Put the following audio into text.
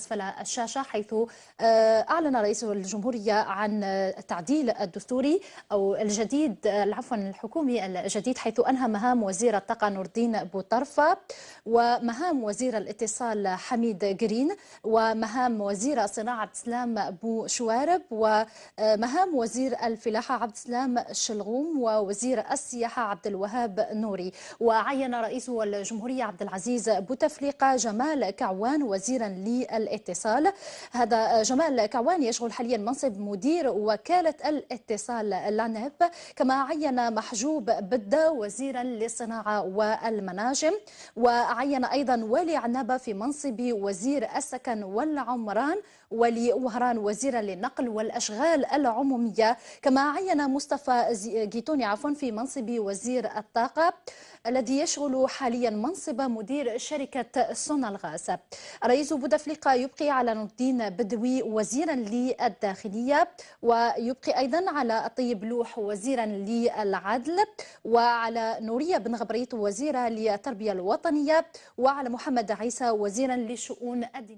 أسفل الشاشة، حيث أعلن رئيس الجمهورية عن التعديل الدستوري أو الجديد، عفوا الحكومي الجديد، حيث أنهى مهام وزير الطاقة نور الدين بوطرفة، ومهام وزير الاتصال حميد قرين، ومهام وزير الصناعة عبد السلام بوشوارب، ومهام وزير الفلاحة عبد السلام الشلغوم، ووزير السياحة عبد الوهاب نوري. وعين رئيس الجمهورية عبد العزيز بوتفليقة جمال كعوان وزيرا للاتصال. هذا جمال كعوان يشغل حاليا منصب مدير وكالة الاتصال العنب، كما عين محجوب بدة وزيرا للصناعة والمناجم، وعين أيضا ولي عنابة في منصب وزير السكن والعمران، ولي وهران وزيرا للنقل والأشغال العمومية، كما عين مصطفى جيتوني في منصب وزير الطاقة، الذي يشغل حاليا منصب مدير شركة سونالغاز. رئيس بوتفليقة يبقي على نور الدين بدوي وزيرا للداخلية، ويبقي أيضا على الطيب لوح وزيرا للعدل، وعلى نورية بن غبريت وزيرة للتربية الوطنية، وعلى محمد عيسى وزيرا لشؤون الدين.